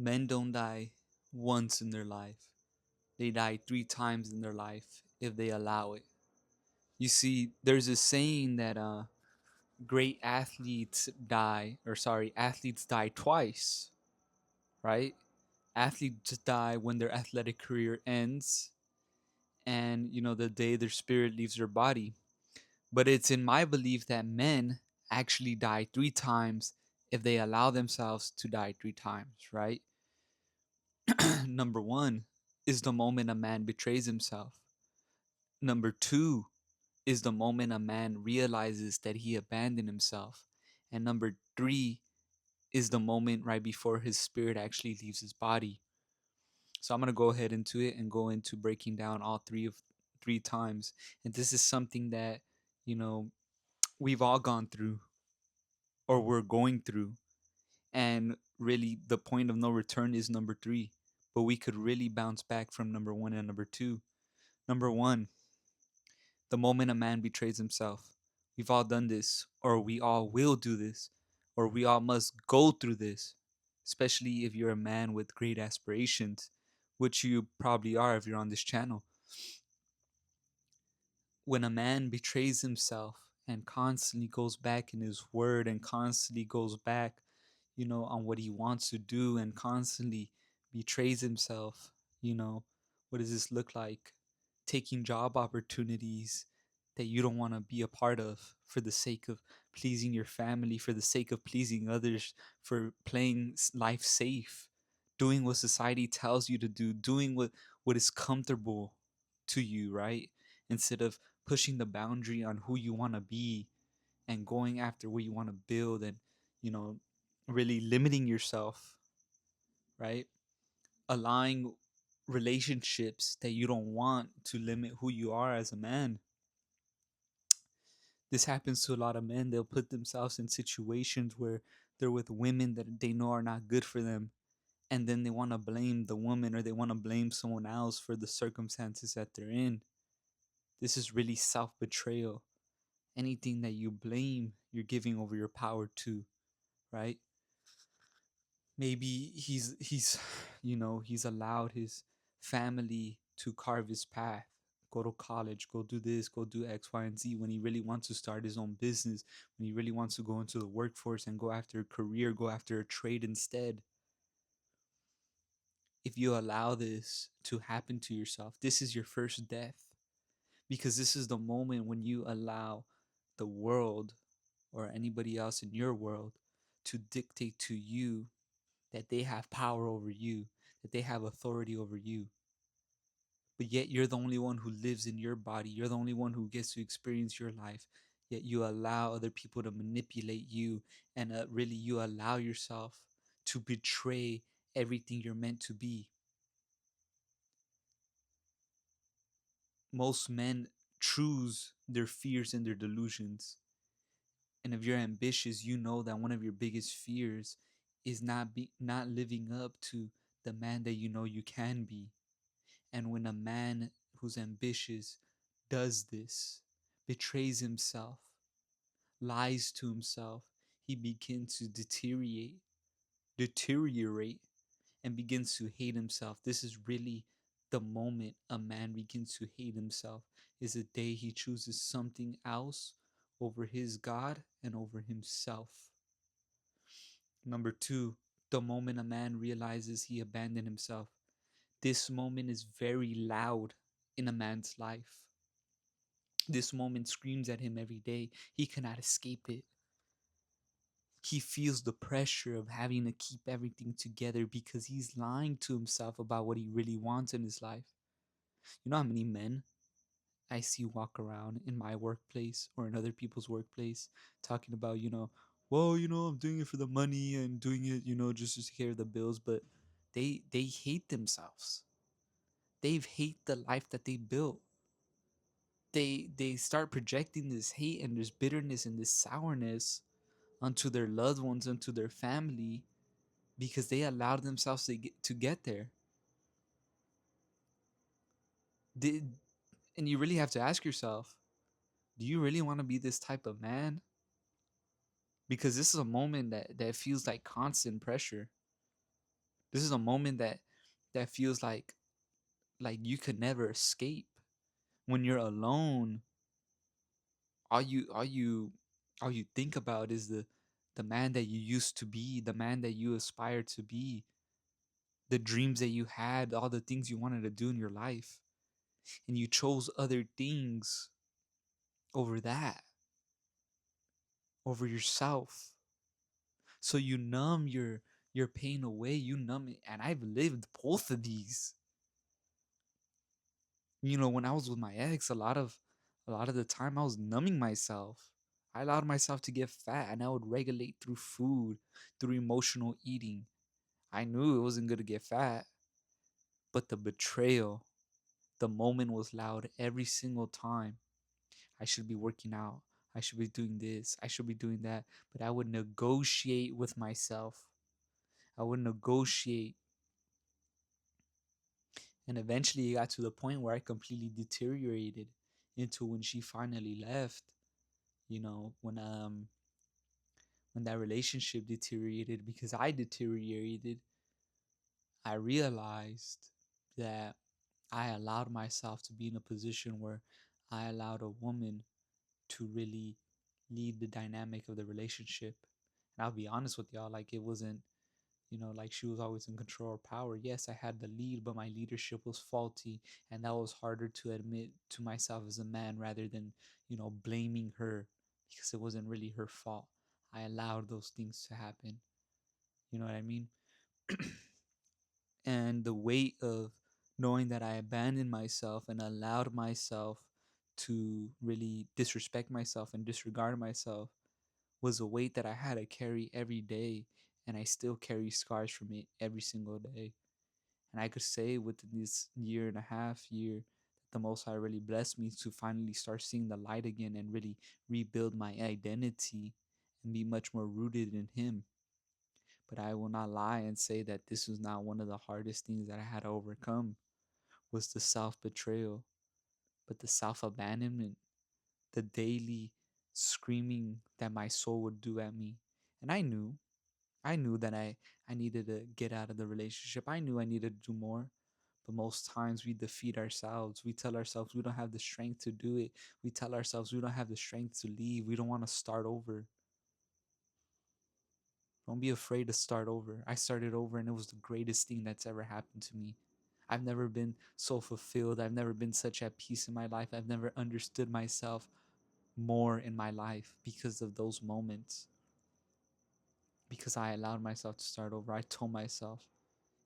Men don't die once in their life. They die 3 times in their life if they allow it. You see, there's a saying that great athletes die, or sorry, athletes die twice, right? Athletes die when their athletic career ends and, the day their spirit leaves their body. But it's in my belief that men actually die 3 times if they allow themselves to die 3 times, right? Number one is the moment a man betrays himself. Number two is the moment a man realizes that he abandoned himself. And number three is the moment right before his spirit actually leaves his body. So I'm gonna go ahead into it and go into breaking down all 3 times. And this is something that, you know, we've all gone through or we're going through. And really the point of no return is number three. But we could really bounce back from number one and number two. Number one, the moment a man betrays himself. We've all done this, or we all will do this, or we all must go through this, especially if you're a man with great aspirations, which you probably are if you're on this channel. When a man betrays himself and constantly goes back in his word and constantly goes back, on what he wants to do and constantly betrays himself, what does this look like? Taking job opportunities that you don't want to be a part of for the sake of pleasing your family, for the sake of pleasing others, for playing life safe, doing what society tells you to do, doing what is comfortable to you, right? Instead of pushing the boundary on who you want to be and going after what you want to build and, you know, really limiting yourself, right? Allowing relationships that you don't want to limit who you are as a man. This happens to a lot of men. They'll put themselves in situations where they're with women that they know are not good for them. And then they want to blame the woman or they want to blame someone else for the circumstances that they're in. This is really self betrayal. Anything that you blame, you're giving over your power to, right? Maybe he's he's allowed his family to carve his path, go to college, go do this, go do X, Y, and Z, when he really wants to start his own business, when he really wants to go into the workforce and go after a career, go after a trade instead. If you allow this to happen to yourself, this is your first death, because this is the moment when you allow the world or anybody else in your world to dictate to you that they have power over you, that they have authority over you. But yet you're the only one who lives in your body. You're the only one who gets to experience your life. Yet you allow other people to manipulate you and really you allow yourself to betray everything you're meant to be. Most men choose their fears and their delusions. And if you're ambitious, you know that one of your biggest fears is not living up to the man that you know you can be. And when a man who's ambitious does this, betrays himself, lies to himself, he begins to deteriorate, and begins to hate himself. This is really the moment a man begins to hate himself, is the day he chooses something else over his God and over himself. Number two, the moment a man realizes he abandoned himself. This moment is very loud in a man's life. This moment screams at him every day. He cannot escape it. He feels the pressure of having to keep everything together because he's lying to himself about what he really wants in his life. You know how many men I see walk around in my workplace or in other people's workplace talking about, well, I'm doing it for the money and doing it, just to take care of the bills, but they hate themselves. They hate the life that they built. They start projecting this hate and this bitterness and this sourness onto their loved ones, onto their family, because they allowed themselves to get there. Did And you really have to ask yourself, do you really want to be this type of man? Because this is a moment that feels like constant pressure. This is a moment that feels like you could never escape. When you're alone, all you think about is the man that you used to be, the man that you aspire to be, the dreams that you had, all the things you wanted to do in your life, and you chose other things over that, over yourself. So you numb your pain away, you numb it. And I've lived both of these. When I was with my ex, a lot of the time I was numbing myself. I allowed myself to get fat, and I would regulate through food, through emotional eating. I knew it wasn't good to get fat, but the betrayal, the moment was loud every single time. I should be working out. I should be doing this. I should be doing that. But I would negotiate with myself. I would negotiate. And eventually it got to the point where I completely deteriorated into when she finally left. When that relationship deteriorated because I deteriorated, I realized that I allowed myself to be in a position where I allowed a woman to really lead the dynamic of the relationship. And I'll be honest with y'all, like it wasn't, like she was always in control or power. Yes, I had the lead, but my leadership was faulty. And that was harder to admit to myself as a man rather than, blaming her because it wasn't really her fault. I allowed those things to happen. You know what I mean? And the weight of knowing that I abandoned myself and allowed myself to really disrespect myself and disregard myself was a weight that I had to carry every day. And I still carry scars from it every single day. And I could say within this year and a half year that the Most High really blessed me to finally start seeing the light again and really rebuild my identity and be much more rooted in Him. But I will not lie and say that this was not one of the hardest things that I had to overcome was the self-betrayal, but the self-abandonment, the daily screaming that my soul would do at me. And I knew that I needed to get out of the relationship. I knew I needed to do more. But most times we defeat ourselves. We tell ourselves we don't have the strength to do it. We tell ourselves we don't have the strength to leave. We don't want to start over. Don't be afraid to start over. I started over and it was the greatest thing that's ever happened to me. I've never been so fulfilled. I've never been such at peace in my life. I've never understood myself more in my life because of those moments. Because I allowed myself to start over. I told myself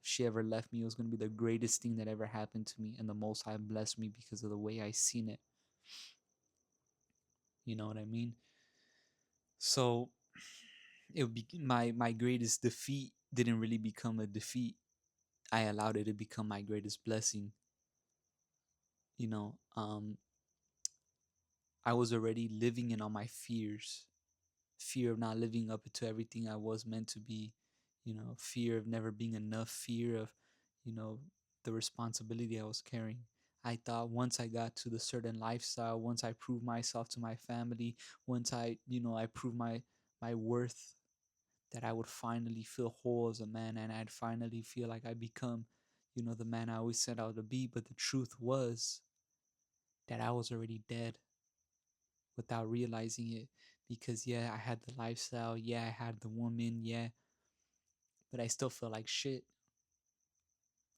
if she ever left me, it was going to be the greatest thing that ever happened to me. And the Most High blessed me because of the way I seen it. You know what I mean? So it would be my greatest defeat didn't really become a defeat. I allowed it to become my greatest blessing. You know, I was already living in all my fears. Fear of not living up to everything I was meant to be. Fear of never being enough. Fear of, you know, the responsibility I was carrying. I thought once I got to the certain lifestyle, once I proved myself to my family, once I proved my worth, that I would finally feel whole as a man and I'd finally feel like I become, the man I always set out to be. But the truth was that I was already dead without realizing it. Because yeah, I had the lifestyle, yeah, I had the woman, yeah, but I still felt like shit.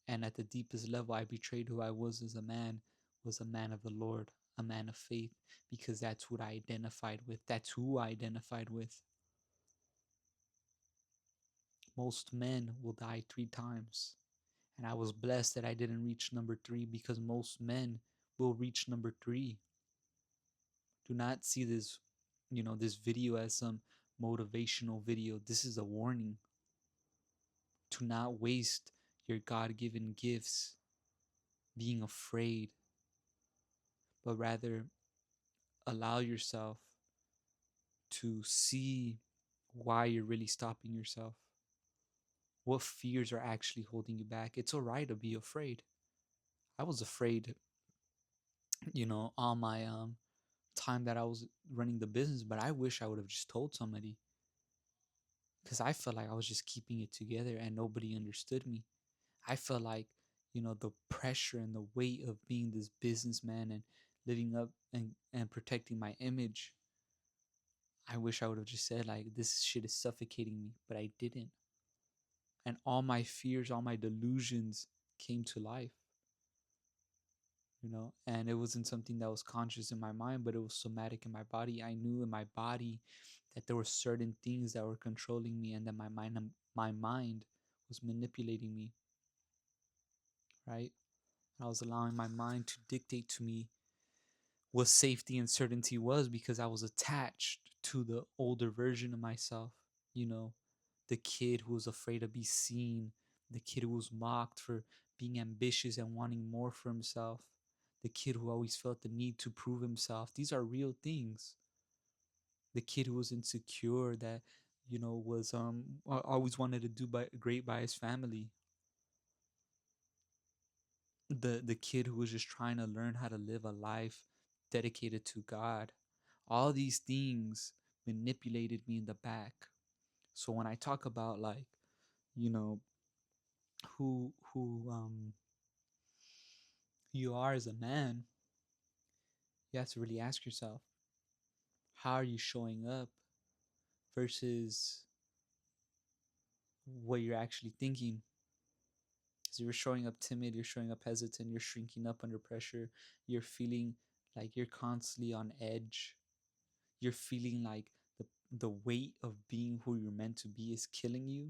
And at the deepest level, I betrayed who I was as a man, was a man of the Lord, a man of faith, because that's what I identified with. That's who I identified with. Most men will die 3 times. And I was blessed that I didn't reach number 3 because most men will reach number 3. Do not see this video as some motivational video. This is a warning to not waste your God given gifts being afraid, but rather allow yourself to see why you're really stopping yourself. What fears are actually holding you back? It's all right to be afraid. I was afraid, all my time that I was running the business, but I wish I would have just told somebody. because I felt like I was just keeping it together and nobody understood me. I felt like, the pressure and the weight of being this businessman and living up and protecting my image. I wish I would have just said, like, this shit is suffocating me, but I didn't. And all my fears, all my delusions came to life, and it wasn't something that was conscious in my mind, but it was somatic in my body. I knew in my body that there were certain things that were controlling me and that my mind was manipulating me, right? I was allowing my mind to dictate to me what safety and certainty was because I was attached to the older version of myself, you know, the kid who was afraid to be seen, the kid who was mocked for being ambitious and wanting more for himself, the kid who always felt the need to prove himself. These are real things. The kid who was insecure that, was always wanted to do great by his family. The kid who was just trying to learn how to live a life dedicated to God. All these things manipulated me in the back. So when I talk about, like, you know who you are as a man, you have to really ask yourself, how are you showing up versus what you're actually thinking. Because you're showing up timid, you're showing up hesitant, you're shrinking up under pressure, you're feeling like you're constantly on edge, you're feeling like the weight of being who you're meant to be is killing you.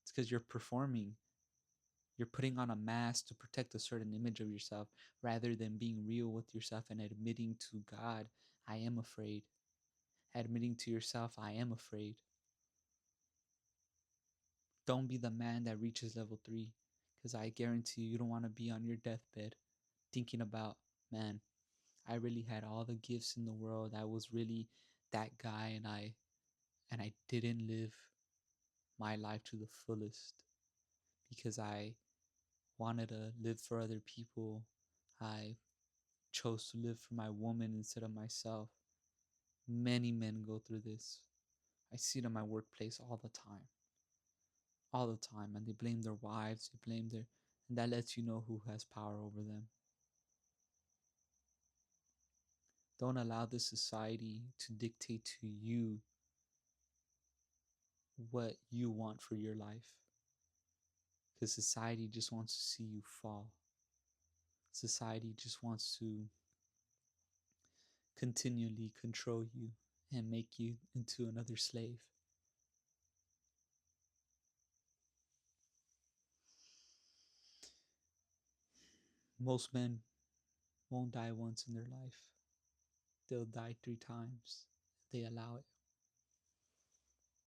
It's because you're performing. You're putting on a mask to protect a certain image of yourself rather than being real with yourself and admitting to God, I am afraid. Admitting to yourself, I am afraid. Don't be the man that reaches level 3, because I guarantee you don't want to be on your deathbed thinking about, man, I really had all the gifts in the world. I was really that guy, and I didn't live my life to the fullest because I wanted to live for other people. I chose to live for my woman instead of myself. Many men go through this. I see it in my workplace all the time. All the time. And they blame their wives, and that lets you know who has power over them. Don't allow this society to dictate to you what you want for your life. Because society just wants to see you fall. Society just wants to continually control you and make you into another slave. Most men won't die once in their life. They'll die 3 times if they allow it.